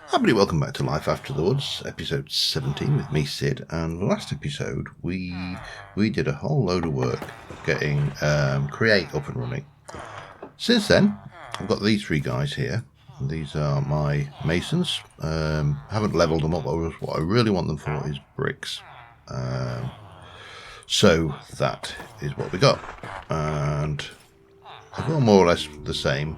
Everybody, welcome back to Life After the Woods, episode 17 with me, Sid. And the last episode, we did a whole load of work getting Create up and running. Since then, I've got these three guys here. These are my masons. Haven't leveled them up. What I really want them for is bricks. So that is what we got, and I've got more or less the same.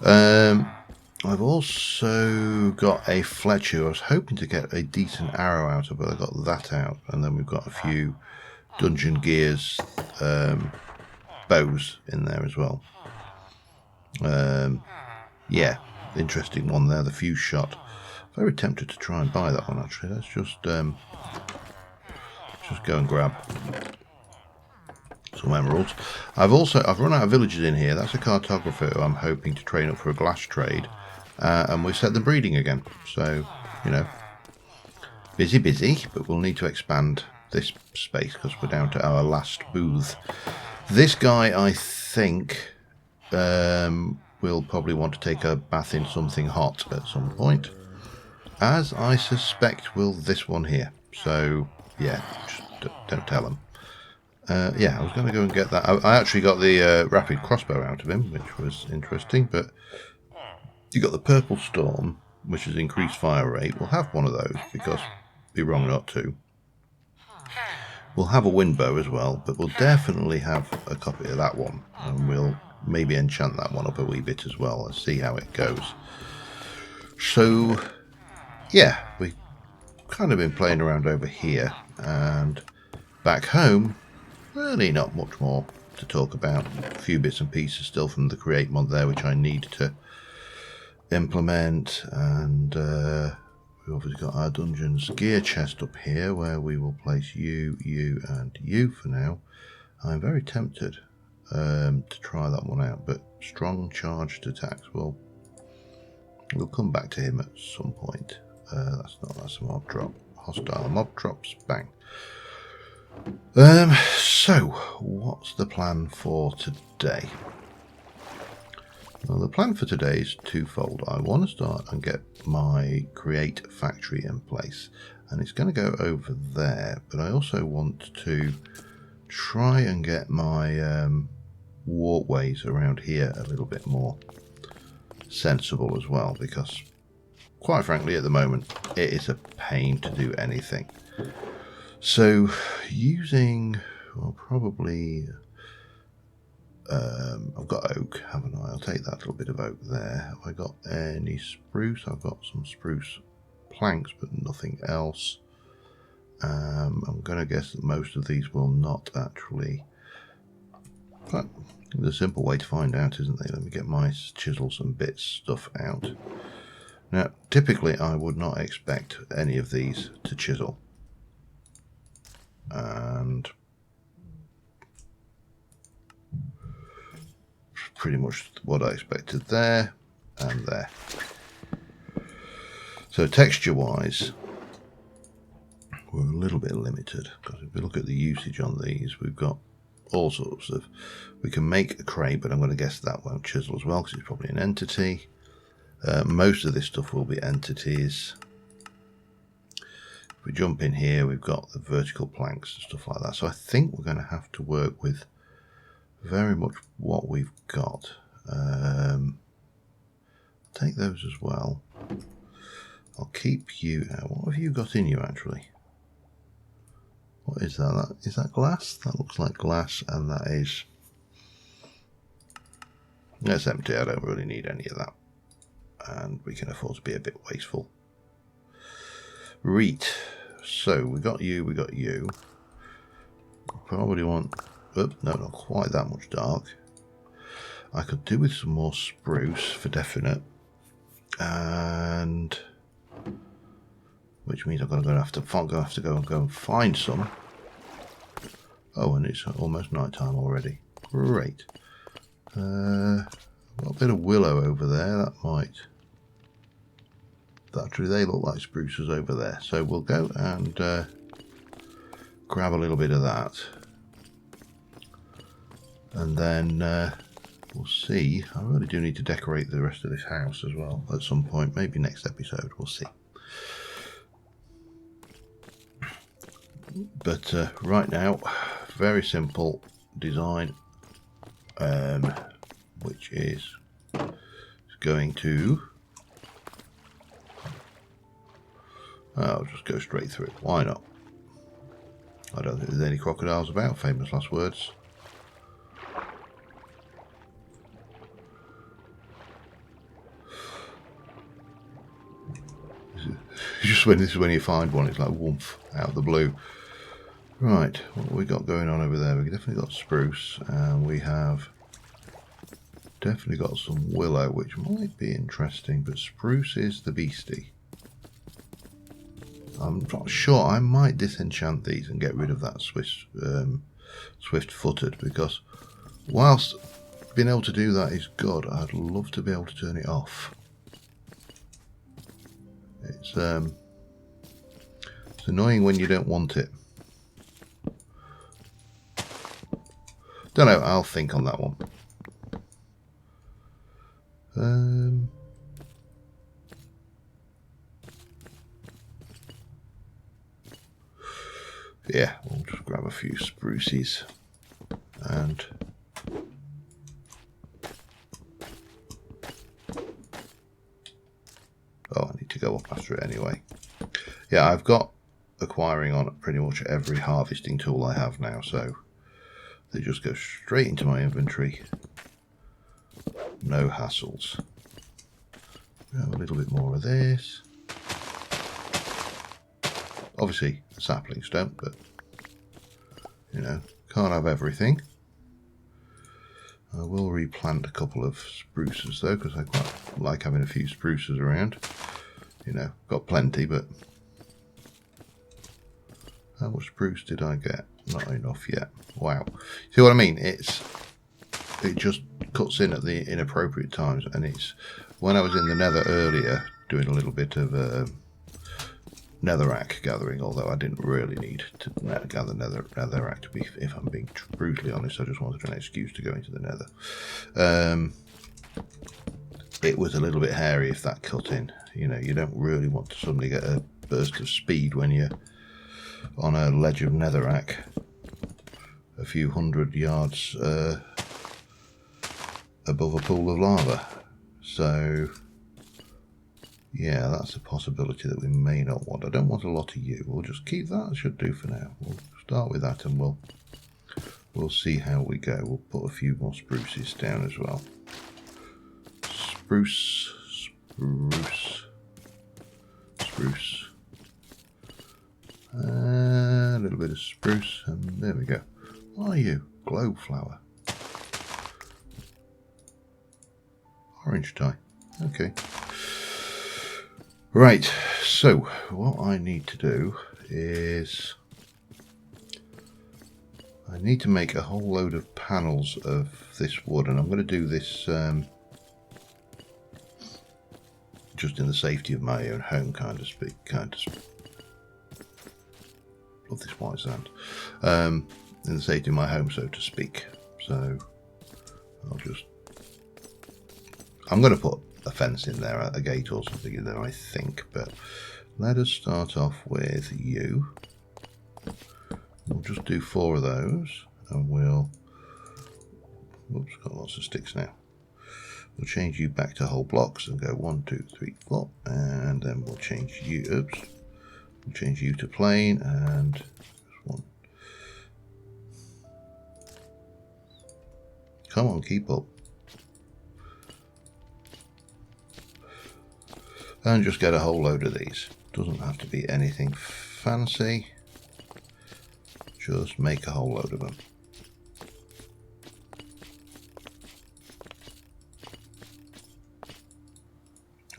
I've also got a Fletcher. I was hoping to get a decent arrow out of it. I got that out, and then we've got a few Dungeon Gears bows in there as well. Yeah, interesting one there, the fuse shot. Very tempted to try and buy that one actually. Let's just go and grab some emeralds. I've run out of villagers in here. That's a cartographer who I'm hoping to train up for a glass trade. And we've set them breeding again, so, you know, busy, but we'll need to expand this space because we're down to our last booth. This guy, I think, will probably want to take a bath in something hot at some point, as I suspect will this one here. So, yeah, just don't tell him. Yeah, I was going to go and get that. I actually got the rapid crossbow out of him, which was interesting, but you got the Purple Storm, which has increased fire rate. We'll have one of those because it'd be wrong not to. We'll have a wind bow as well, but we'll definitely have a copy of that one, and we'll maybe enchant that one up a wee bit as well and see how it goes. So, yeah, we've kind of been playing around over here, and back home, really not much more to talk about. A few bits and pieces still from the Create mod there, which I need to implement, and we've obviously got our Dungeons gear chest up here where we will place you, and you for now. I'm very tempted to try that one out, but strong charged attacks, we'll come back to him at some point. That's a mob drop. Hostile mob drops, bang. So what's the plan for today? Well, the plan for today is twofold. I want to start and get my Create factory in place, and it's going to go over there, but I also want to try and get my walkways around here a little bit more sensible as well, because quite frankly at the moment it is a pain to do anything. So using, well, probably I've got oak, haven't I? I'll take that little bit of oak there. Have I got any spruce? I've got some spruce planks, but nothing else. I'm going to guess that most of these will not actually. But there's a simple way to find out, isn't there? Let me get my chisels and bits stuff out. Now, typically I would not expect any of these to chisel. And pretty much what I expected there and there. So texture wise, we're a little bit limited, because if we look at the usage on these, we've got all sorts of, we can make a crate, but I'm going to guess that won't chisel as well because it's probably an entity. Most of this stuff will be entities. If we jump in here, we've got the vertical planks and stuff like that. So I think we're going to have to work with very much what we've got. Take those as well. I'll keep you. What have you got in you actually? What is that? Is that glass? That looks like glass, and that is. That's empty. I don't really need any of that, and we can afford to be a bit wasteful. Reet. So we got you. We got you. Probably want. Oops, no, not quite that much dark. I could do with some more spruce for definite, and which means I'm going to have to go and find some. Oh, and it's almost night time already. Great. Got a bit of willow over there. That might. Actually, they look like spruces over there. So we'll go and grab a little bit of that. And then we'll see. I really do need to decorate the rest of this house as well at some point. Maybe next episode. We'll see. But right now, very simple design, which is going to... I'll just go straight through. Why not? I don't think there's any crocodiles about. Famous last words. Just when this is when you find one, it's like woof out of the blue. Right, what have we got going on over there? We've definitely got spruce, and we have definitely got some willow, which might be interesting, but spruce is the beastie. I'm not sure. I might disenchant these and get rid of that swift-footed, because whilst being able to do that is good, I'd love to be able to turn it off. It's annoying when you don't want it. Don't know, I'll think on that one. Yeah, we'll just grab a few spruces and I need to go up after it anyway. Yeah, I've got acquiring on pretty much every harvesting tool I have now, so they just go straight into my inventory. No hassles. Have a little bit more of this. Obviously, saplings don't, but you know, can't have everything. I will replant a couple of spruces though, because I quite like having a few spruces around. You know, got plenty, but how much spruce did I get? Not enough yet. Wow. See what I mean? It just cuts in at the inappropriate times, and it's when I was in the nether earlier doing a little bit of netherrack gathering, although I didn't really need to gather netherrack, to be, if I'm being brutally honest. I just wanted an excuse to go into the nether. It was a little bit hairy if that cut in. You know, you don't really want to suddenly get a burst of speed when you're on a ledge of netherrack a few hundred yards above a pool of lava. So yeah, that's a possibility that we may not want. I don't want a lot of you. We'll just keep that. It should do for now. We'll start with that, and we'll see how we go. We'll put a few more spruces down as well. Spruce, spruce, spruce. A little bit of spruce, and there we go. What are you? Globe flower. Orange tie. Okay. Right, so what I need to do is I need to make a whole load of panels of this wood, and I'm going to do this just in the safety of my own home, kind of speak. Love this white sand. In the safety of my home, so to speak. So I'm going to put a fence in there, a gate or something in there, I think, but let us start off with you. We'll just do 4 of those, and we'll, whoops, got lots of sticks now. We'll change you back to whole blocks and go 1, 2, 3, 4, and then we'll change you, oops, we'll change you to plain, and just 1. Come on, keep up. And just get a whole load of these. Doesn't have to be anything fancy. Just make a whole load of them.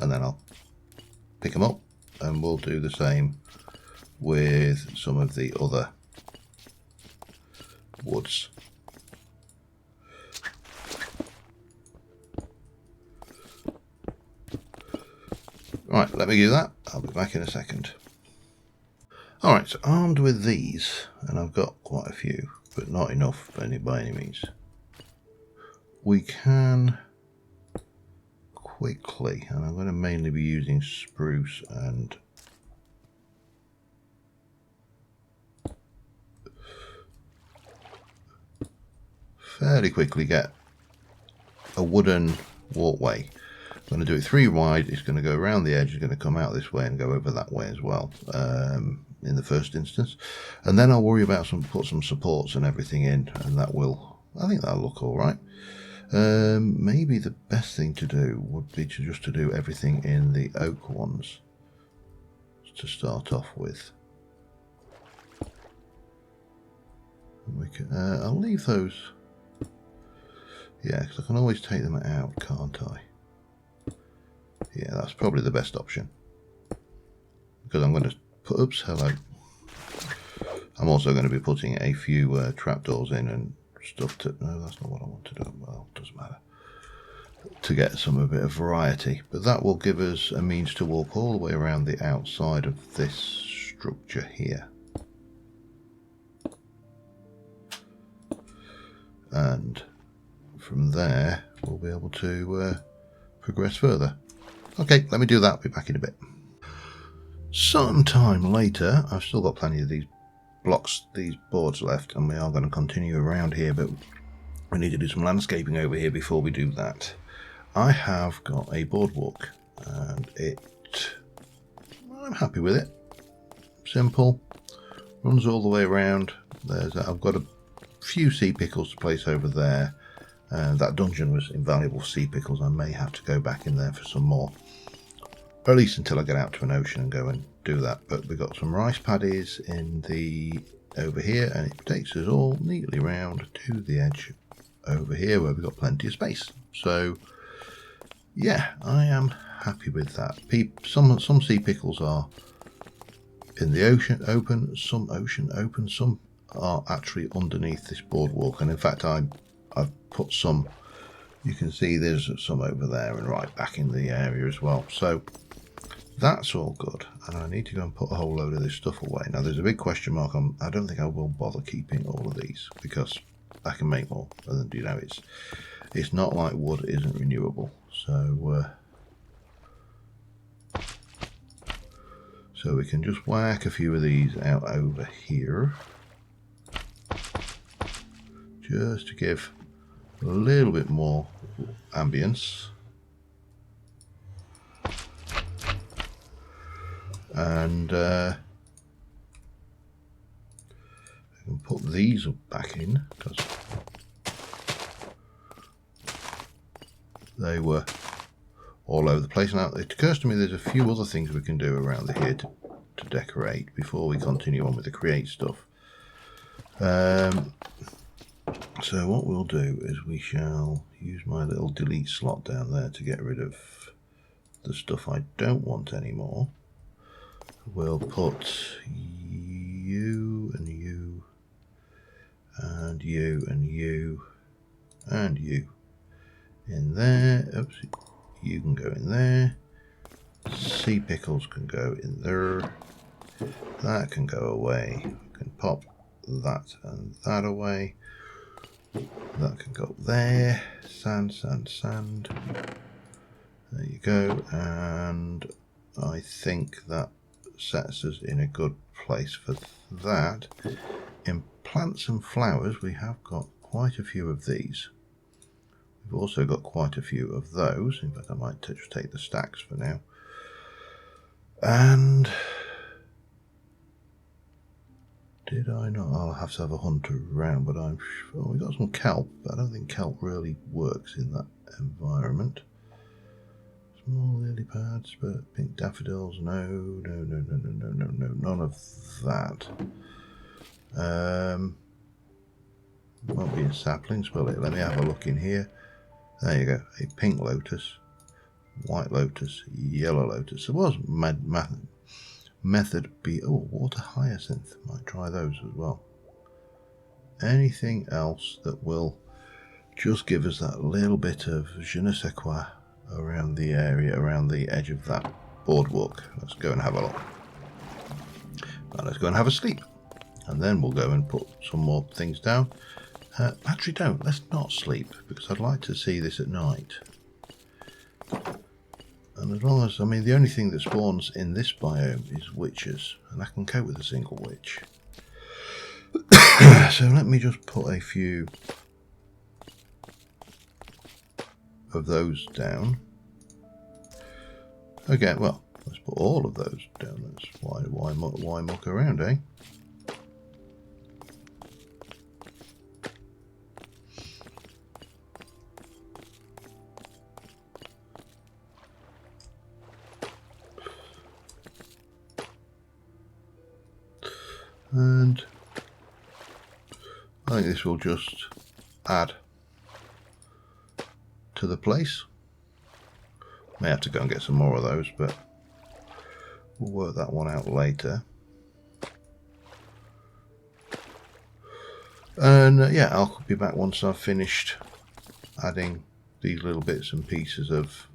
And then I'll pick them up, and we'll do the same with some of the other woods. Right, let me do that. I'll be back in a second. Alright, so armed with these, and I've got quite a few, but not enough by any means. we can quickly, and I'm going to mainly be using spruce and fairly quickly get a wooden walkway. I'm going to do it 3 wide. It's going to go around the edge, it's going to come out this way and go over that way as well, in the first instance, and then I'll worry about put some supports and everything in, and that will, I think that'll look all right. Maybe the best thing to do would be to do everything in the oak ones to start off with. We can, I'll leave those, yeah, because I can always take them out, can't I? Yeah, that's probably the best option, because I'm going to put, oops, hello. I'm also going to be putting a few trapdoors in and stuff to, no, that's not what I want to do, well, doesn't matter, to get a bit of variety, but that will give us a means to walk all the way around the outside of this structure here. And from there we'll be able to progress further. Okay, let me do that, I'll be back in a bit. Sometime later, I've still got plenty of these blocks, these boards left, and we are going to continue around here, but we need to do some landscaping over here before we do that. I have got a boardwalk, and I'm happy with it. Simple, runs all the way around. I've got a few sea pickles to place over there. That dungeon was invaluable sea pickles. I may have to go back in there for some more, or at least until I get out to an ocean and go and do that. But we've got some rice paddies over here, and it takes us all neatly round to the edge over here where we've got plenty of space. So yeah, I am happy with that. Some sea pickles are in the ocean open, some ocean open, some are actually underneath this boardwalk, and in fact I've put some, you can see there's some over there and right back in the area as well, so that's all good. And I need to go and put a whole load of this stuff away. Now there's a big question mark on, I don't think I will bother keeping all of these, because I can make more, and you know, it's not like wood isn't renewable. So we can just whack a few of these out over here, just to give a little bit more ambience. And I can put these back in, because they were all over the place. Now it occurs to me there's a few other things we can do around here to decorate before we continue on with the create stuff. So what we'll do is we shall use my little delete slot down there to get rid of the stuff I don't want anymore. We'll put you and you and you and you and you in there. Oops, you can go in there. Sea pickles can go in there. That can go away. We can pop that and that away. That can go there. Sand, sand, sand. There you go. And I think that sets us in a good place for that. In plants and flowers, we have got quite a few of these. We've also got quite a few of those. In fact, I might just take the stacks for now. And did I not? I'll have to have a hunter around, but I'm sure we got some kelp. But I don't think kelp really works in that environment. Small lily pads, but pink daffodils, no, none of that. Won't be in saplings, will it? Let me have a look in here. There you go, a pink lotus, white lotus, yellow lotus. There was method B. Oh, water hyacinth. Might try those as well. Anything else that will just give us that little bit of je ne sais quoi around the area, around the edge of that boardwalk. Let's go and have a look. Right, let's go and have a sleep, and then we'll go and put some more things down, Actually, don't. Let's not sleep, because I'd like to see this at night. And as long as, I mean, the only thing that spawns in this biome is witches, and I can cope with a single witch. So let me just put a few of those down. Again, well, let's put all of those down. That's why muck around, eh? And I think this will just add to the place. May have to go and get some more of those, but we'll work that one out later. And yeah, I'll be back once I've finished adding these little bits and pieces of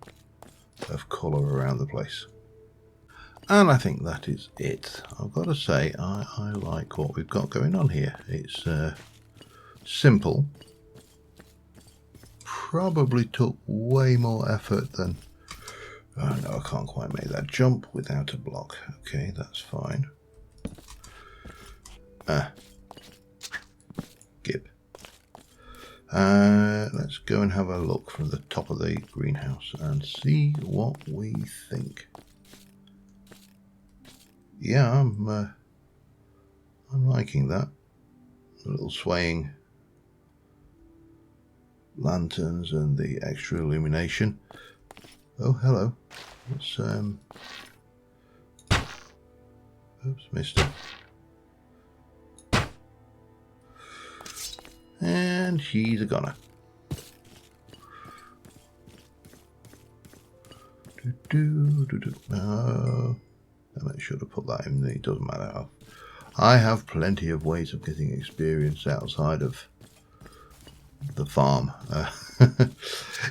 colour around the place. And I think that is it. I've got to say, I like what we've got going on here. It's simple. Probably took way more effort than... Oh no, I can't quite make that jump without a block. Okay, that's fine. Gib. Let's go and have a look from the top of the greenhouse and see what we think. Yeah, I'm liking that. The little swaying lanterns and the extra illumination. Oh, hello. Let's oops, missed it. And she's a goner. I should have put that in there. It doesn't matter. I have plenty of ways of getting experience outside of the farm.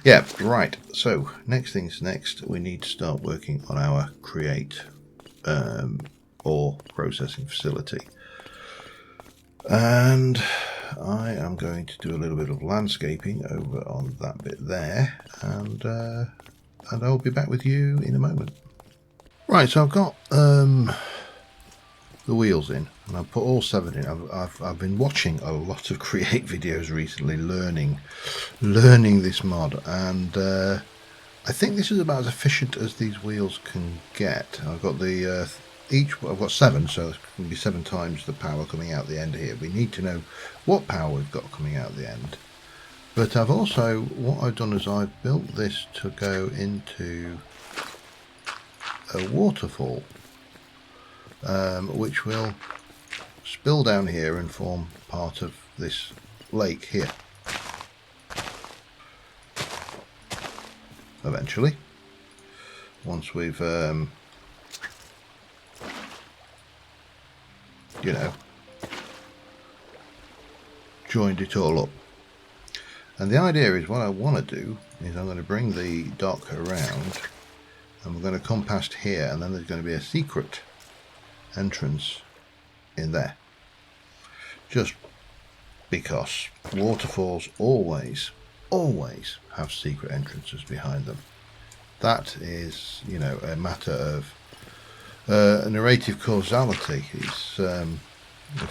Yeah, right. So next things next, we need to start working on our create ore processing facility. And I am going to do a little bit of landscaping over on that bit there, and I'll be back with you in a moment. Right, so I've got the wheels in, and I've put all 7 in. I've been watching a lot of create videos recently, learning this mod, and I think this is about as efficient as these wheels can get. I've got the I've got 7, so it's going to be 7 times the power coming out the end here. We need to know what power we've got coming out the end. But I've also, what I've done is I've built this to go into a waterfall, which will spill down here and form part of this lake here. Eventually, once we've you know, joined it all up. And the idea is, what I want to do is I'm going to bring the dock around, and we're going to come past here, and then there's going to be a secret entrance in there, just because waterfalls always have secret entrances behind them. That is, you know, a matter of narrative causality. It's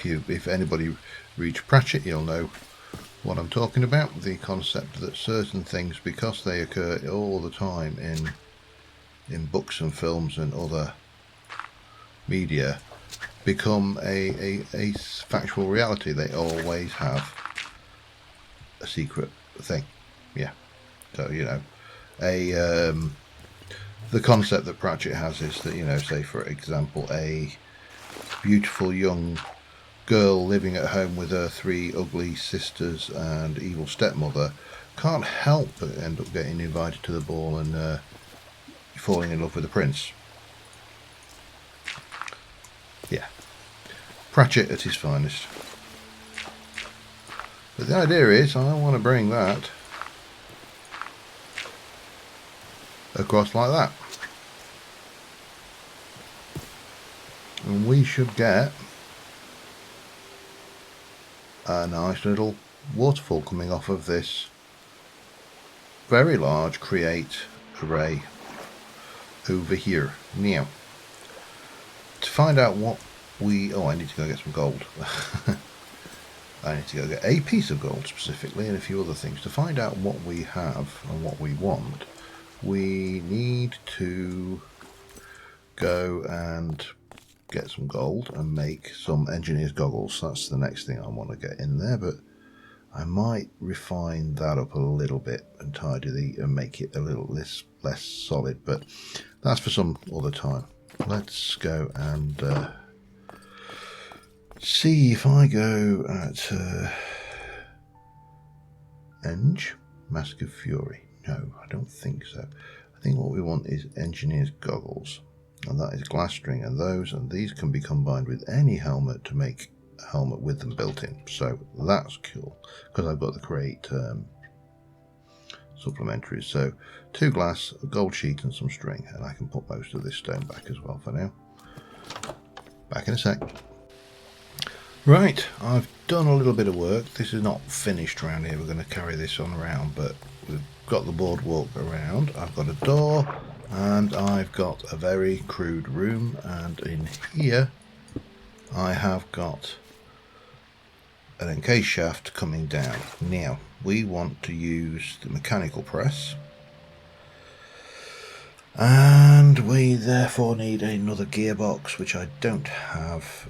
if anybody reads Pratchett, you'll know what I'm talking about. The concept that certain things, because they occur all the time in books and films and other media, become a factual reality. They always have a secret thing. Yeah. So, you know, the concept that Pratchett has is that, you know, say for example, a beautiful young girl living at home with her 3 ugly sisters and evil stepmother can't help but end up getting invited to the ball and falling in love with the prince. Yeah, Pratchett at his finest. But the idea is, I want to bring that across like that, and we should get a nice little waterfall coming off of this very large create array over here. Now, to find out what we... Oh, I need to go get some gold. I need to go get a piece of gold specifically and a few other things. To find out what we have and what we want, we need to go and get some gold and make some engineer's goggles. That's the next thing I want to get in there, but I might refine that up a little bit and and make it a little less solid, but that's for some other time. Let's go and see if I go at Mask of Fury. No, I don't think so. I think what we want is engineer's goggles, and that is glass string, and these can be combined with any helmet to make a helmet with them built in. So that's cool, because I've got the create supplementaries. So 2 glass, a gold sheet and some string, and I can put most of this stone back as well for now. Back in a sec. Right, I've done a little bit of work. This is not finished around here. We're going to carry this on around, but we've got the boardwalk around. I've got a door, and I've got a very crude room, and in here I have got an encased shaft coming down. Now, we want to use the mechanical press, and we therefore need another gearbox, which I don't have.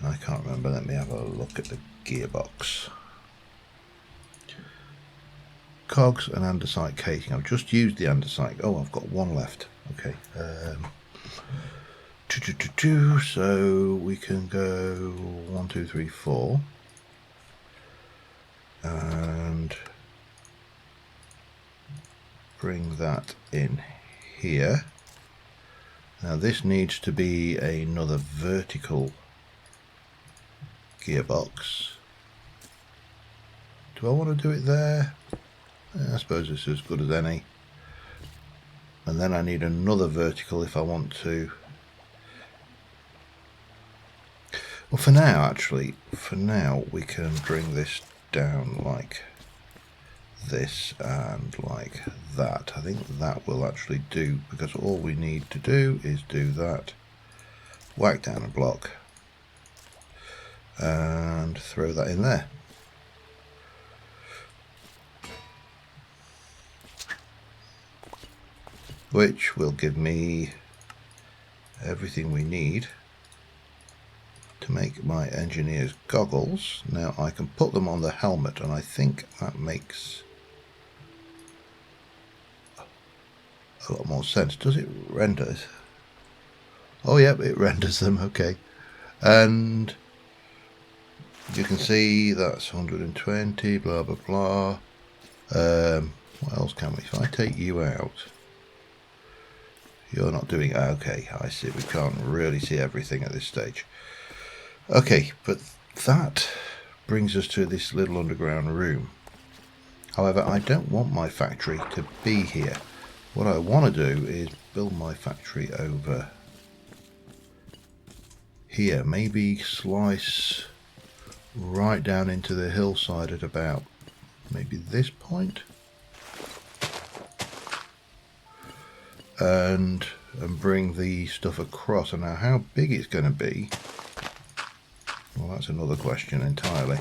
I can't remember. Let me have a look at the gearbox. Cogs and andesite casing. I've just used the andesite. Oh, I've got one left. Okay. So we can go 1, 2, 3, 4, and bring that in here. Now this needs to be another vertical gearbox. Do I want to do it there? I suppose it's as good as any. And then I need another vertical if I want to. Well, for now we can bring this down like this and like that. I think that will actually do, because all we need to do is do that, whack down a block and throw that in there. Which will give me everything we need to make my engineer's goggles. Now I can put them on the helmet, and I think that makes a lot more sense. Does it render? Oh yep, it renders them. Okay. And you can see that's 120, blah blah blah. What else can we? If I take you out, you're not doing... Okay, I see. We can't really see everything at this stage. Okay, but that brings us to this little underground room. However, I don't want my factory to be here. What I want to do is build my factory over here. Maybe slice right down into the hillside at about maybe this point, and bring the stuff across. And now how big it's going to be, well, that's another question entirely.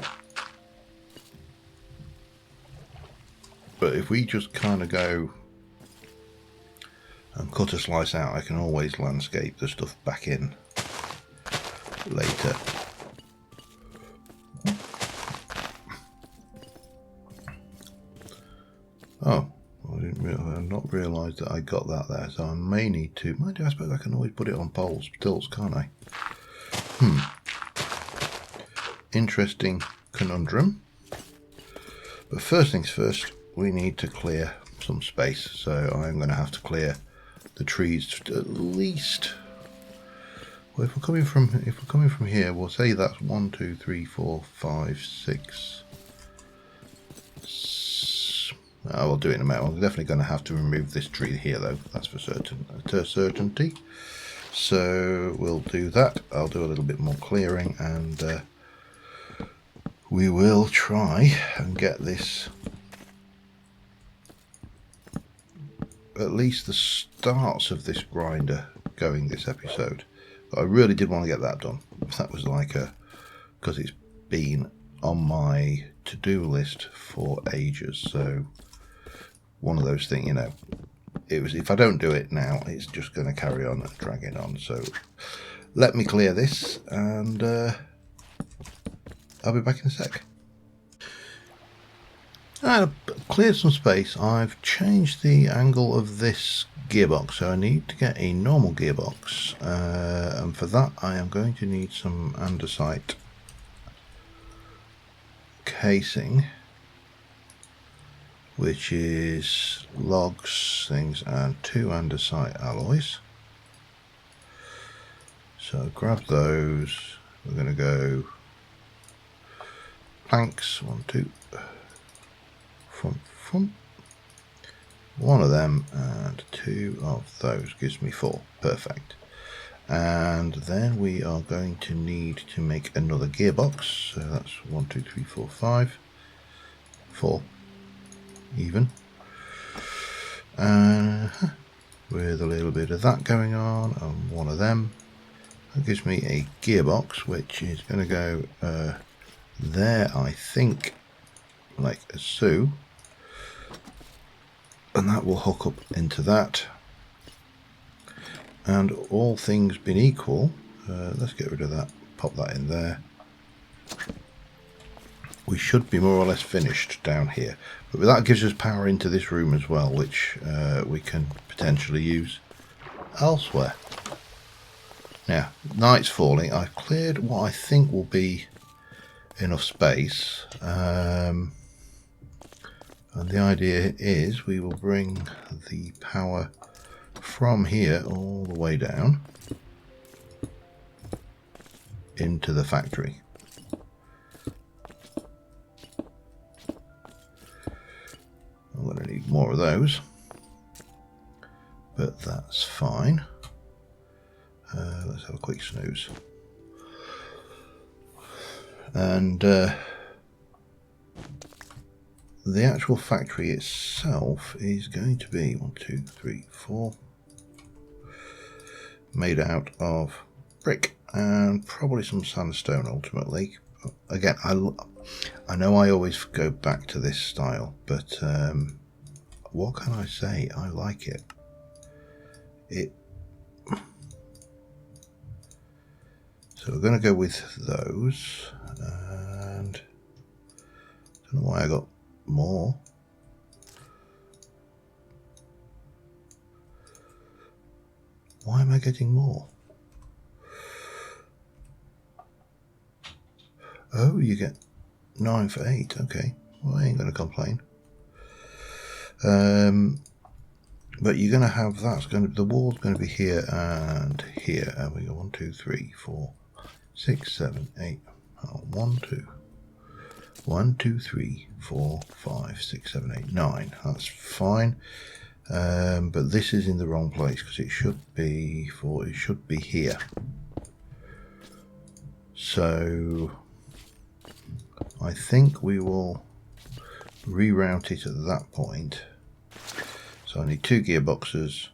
But if we just kind of go and cut a slice out, I can always landscape the stuff back in later. Oh, I've not realised that I got that there, so I may need to... Mind you, I suppose I can always put it on poles, tilts, can't I? Interesting conundrum. But first things first, we need to clear some space. So I'm going to have to clear the trees at least... Well, if we're coming from here, we'll say that's 1, 2, 3, 4, 5, 6. We'll do it in a minute. I'm definitely going to have to remove this tree here, though. That's for certainty. So we'll do that. I'll do a little bit more clearing, and we will try and get this, at least the starts of this grinder going this episode. But I really did want to get that done. That was like because it's been on my to-do list for ages. So one of those things, you know, it was, if I don't do it now, it's just going to carry on and dragging on. So let me clear this and I'll be back in a sec. I've cleared some space. I've changed the angle of this gearbox, so I need to get a normal gearbox, and for that I am going to need some andesite casing, which is logs, things, and 2 andesite alloys. So grab those. We're going to go planks, 1, 2, from 1 of them and 2 of those gives me 4. Perfect. And then we are going to need to make another gearbox. So that's 1, 2, 3, 4, 5, 4 even. With a little bit of that going on and 1 of them. That gives me a gearbox which is going to go there, I think, like so. And that will hook up into that. And all things being equal, let's get rid of that, pop that in there. We should be more or less finished down here. But that gives us power into this room as well, which we can potentially use elsewhere. Now, night's falling. I've cleared what I think will be enough space. And the idea is we will bring the power from here all the way down into the factory. I'm going to need more of those, but that's fine. Let's have a quick snooze. And the actual factory itself is going to be 1, 2, 3, 4, made out of brick and probably some sandstone ultimately. Again, I know I always go back to this style, but what can I say? I like it. So we're going to go with those, and I don't know why I got more. Why am I getting more? Oh, you get 9 for 8. Okay, well, I ain't going to complain. But you're going to have the wall's going to be here and here, and we go 1, 2, 3, 4, 6, 7, 8. 1, 2, 3, 4, 5, 6, 7, 8, 9. That's fine. But this is in the wrong place because it should be here. So I think we will reroute it at that point. So I need 2 gearboxes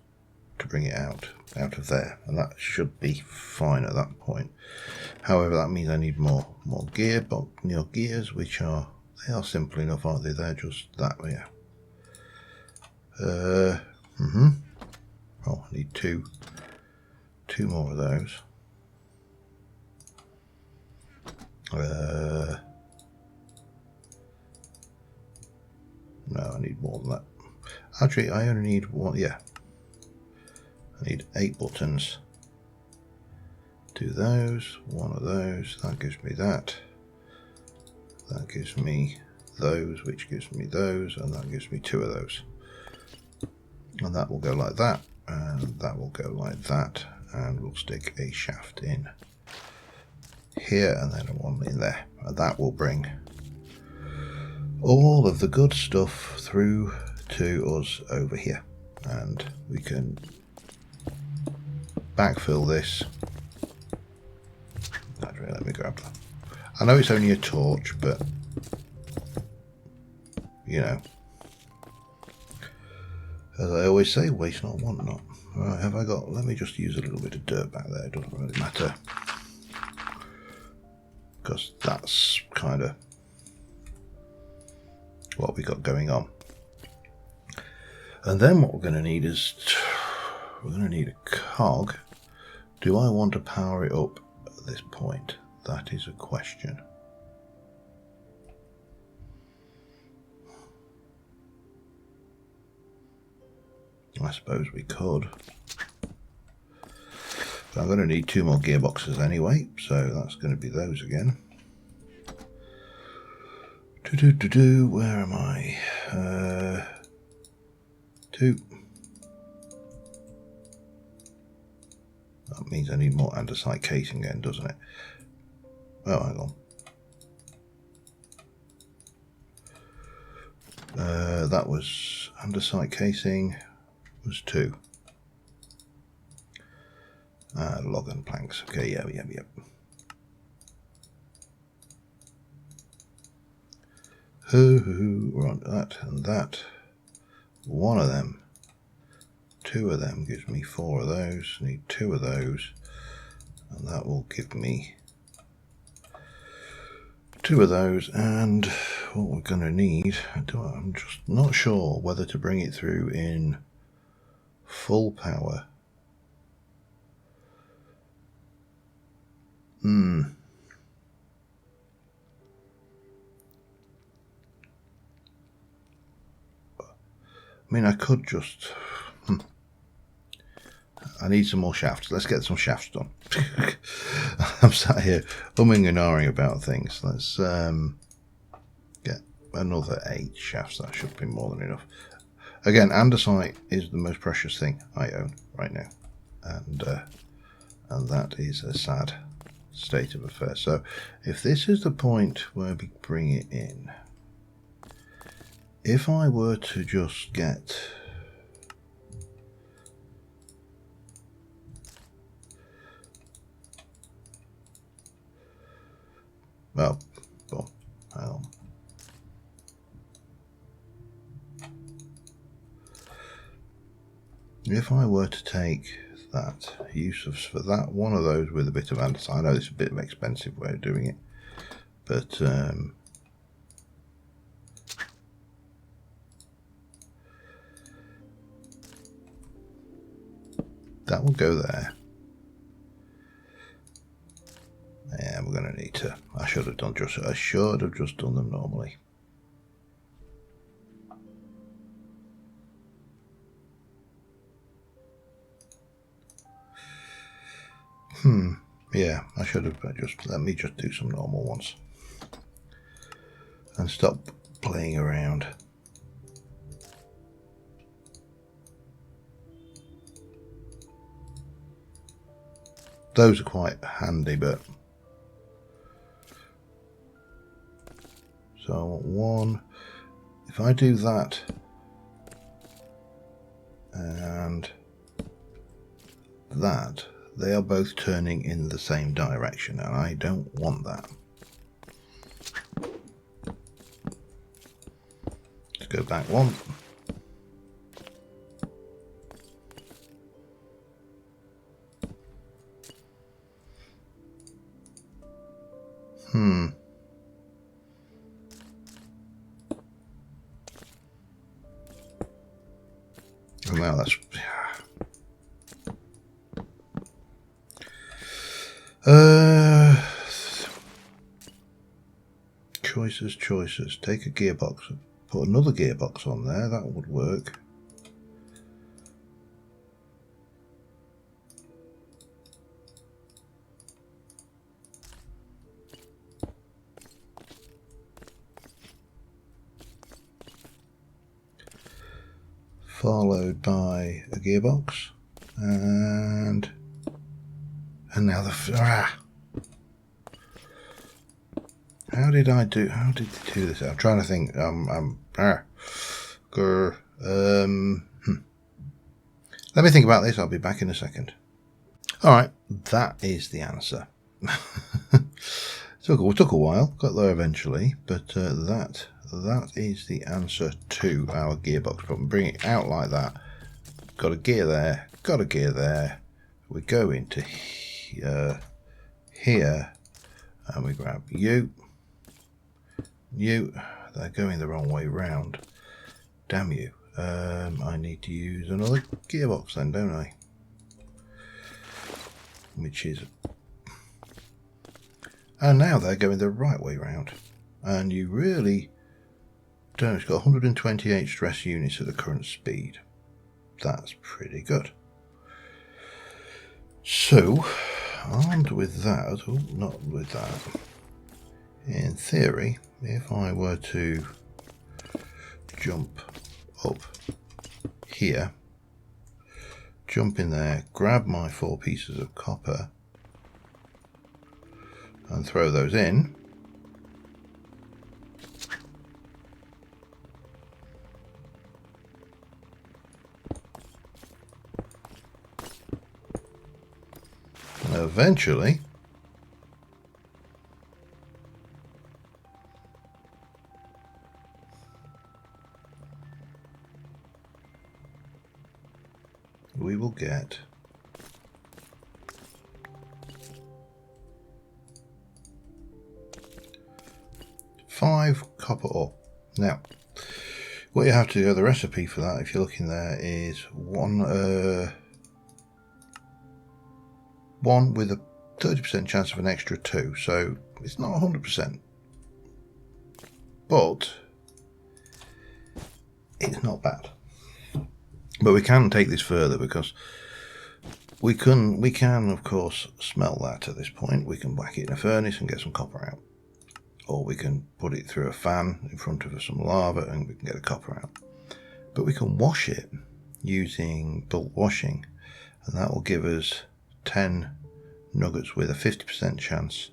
to bring it out of there, and that should be fine at that point. However, that means I need more gears, which they are simple enough, aren't they? They're just that way. Oh, I need two more of those. No, I need more than that. Actually, I only need 1. Yeah, I need 8 buttons. 2 of those, 1 of those. That gives me that. That gives me those, which gives me those, and that gives me 2 of those. And that will go like that, and that will go like that, and we'll stick a shaft in here and then one in there, and that will bring all of the good stuff through to us over here, and we can backfill this. Actually, let me grab that. I know it's only a torch, but you know, as I always say, waste not, want not. Right, have I got, let me just use a little bit of dirt back there, it doesn't really matter, because that's kind of what we got going on. And then what we're going to need is, we're going to need a cog. Do I want to power it up at this point? That is a question. I suppose we could. But I'm going to need 2 more gearboxes anyway, so that's going to be those again. Where am I? 2. That means I need more andesite casing again, doesn't it? Oh, hang on. That was andesite casing was 2. Log and planks. Okay, yeah. We're on that and that. 1 of them. 2 of them gives me 4 of those. Need 2 of those, and that will give me 2 of those. And what we're going to need, I'm just not sure whether to bring it through in full power. I mean, I could just... I need some more shafts. Let's get some shafts done. I'm sat here umming and ahhing about things. Let's get another 8 shafts. That should be more than enough. Again, andesite is the most precious thing I own right now. And that is a sad state of affairs. So if this is the point where we bring it in, if I were to just get well, hang on. If I were to take that use of for that one of those with a bit of andesite, I know this is a bit of an expensive way of doing it, but that will go there. Yeah, we're going to need to. I should have just done them normally. Yeah, I should have just let me just do some normal ones and stop playing around. Those are quite handy, but so I want 1. If I do that and that, they are both turning in the same direction, and I don't want that. Let's go back 1. Well, that's choices. Take a gearbox, put another gearbox on there. That would work. Followed by a gearbox, and now the how did they do this? I'm trying to think. Let me think about this. I'll be back in a second. All right, that is the answer. Took a while, got there eventually, but that is the answer to our gearbox problem. Bring it out like that. Got a gear there, got a gear there. We go into here, and we grab you. They're going the wrong way round. Damn you. I need to use another gearbox then, don't I? Which is... And now they're going the right way round. And you really don't... It's got 128 stress units at the current speed. That's pretty good. So, armed with that... Oh, not with that. In theory, if I were to jump up here, jump in there, grab my 4 pieces of copper and throw those in, eventually we will get five copper ore. Now, what you have to do, the recipe for that, if you're looking there, is one with a 30% chance of an extra 2, so it's not 100%, but it's not bad. But we can take this further, because we can of course smelt that at this point. We can whack it in a furnace and get some copper out, or we can put it through a fan in front of some lava and we can get the copper out. But we can wash it using bulk washing, and that will give us 10 nuggets with a 50% chance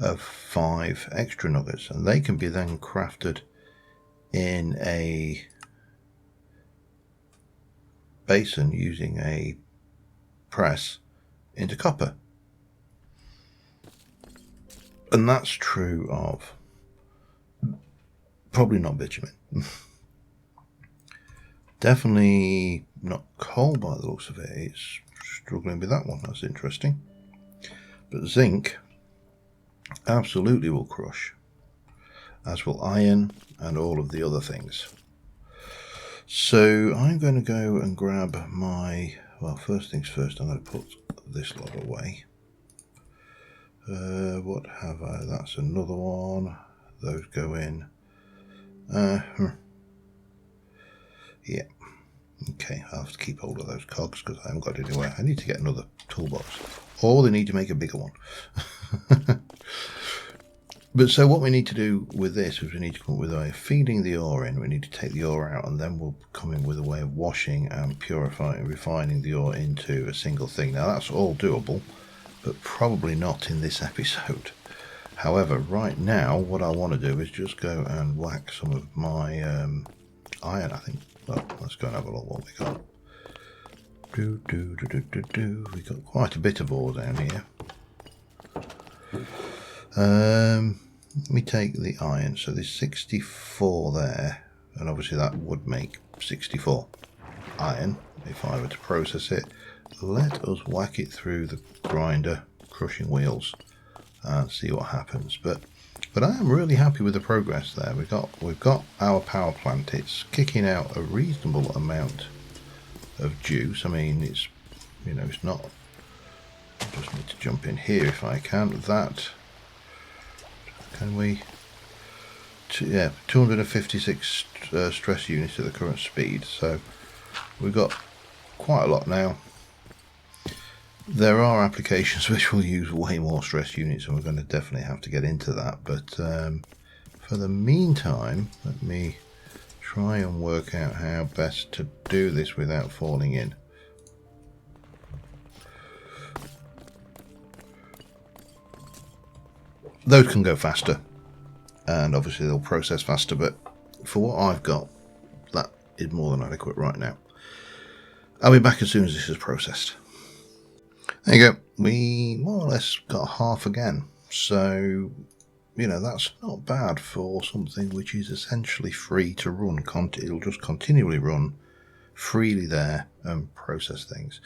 of 5 extra nuggets, and they can be then crafted in a basin using a press into copper. And that's true of probably not bitumen. Definitely not coal by the looks of it. It's struggling with that one. That's interesting. But zinc absolutely will crush, as will iron and all of the other things. So I'm going to go and grab my... Well, first things first, I'm going to put this lot away. What have I? That's another one. Those go in. Yeah. Okay, I'll have to keep hold of those cogs because I haven't got it anywhere. I need to get another toolbox. Or they need to make a bigger one. But so what we need to do with this is we need to come up with a way of feeding the ore in. We need to take the ore out, and then we'll come in with a way of washing and purifying, refining the ore into a single thing. Now that's all doable, but probably not in this episode. However, right now what I want to do is just go and whack some of my iron, I think. Well, let's go and have a look what we got. We got quite a bit of ore down here. Let me take the iron. So there's 64 there, and obviously that would make 64 iron if I were to process it. Let us whack it through the grinder, crushing wheels, and see what happens. But I am really happy with the progress there. We've got our power plant. It's kicking out a reasonable amount of juice. I mean, it's, you know, it's not. I just need to jump in here if I can. That. Can we? Yeah, 256 stress units at the current speed. So we've got quite a lot now. There are applications which will use way more stress units, and we're going to definitely have to get into that. But for the meantime, let me try and work out how best to do this without falling in. Those can go faster, and obviously they'll process faster, but for what I've got, that is more than adequate right now. I'll be back as soon as this is processed. There you go. We more or less got half again. So you know, that's not bad for something which is essentially free to run. It'll just continually run freely there and process things.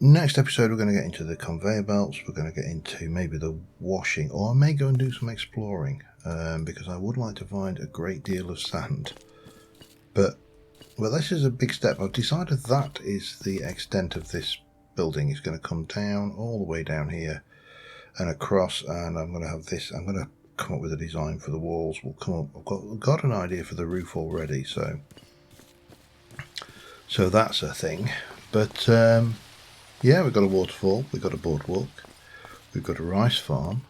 Next episode, we're going to get into the conveyor belts. We're going to get into maybe the washing, or I may go and do some exploring, because I would like to find a great deal of sand. But, well, this is a big step. I've decided that is the extent of this building. It's going to come down, all the way down here and across, and I'm going to have this. I'm going to come up with a design for the walls. We'll come up. I've got an idea for the roof already, so that's a thing. But yeah, we've got a waterfall, we've got a boardwalk, we've got a rice farm.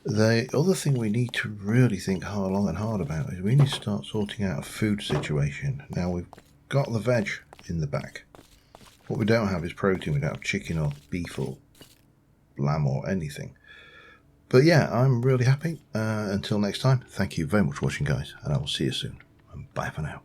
The other thing we need to really think long and hard about is we need to start sorting out a food situation. Now, we've got the veg in the back. What we don't have is protein. We don't have chicken or beef or lamb or anything. But yeah, I'm really happy. Until next time, thank you very much for watching, guys, and I will see you soon. And bye for now.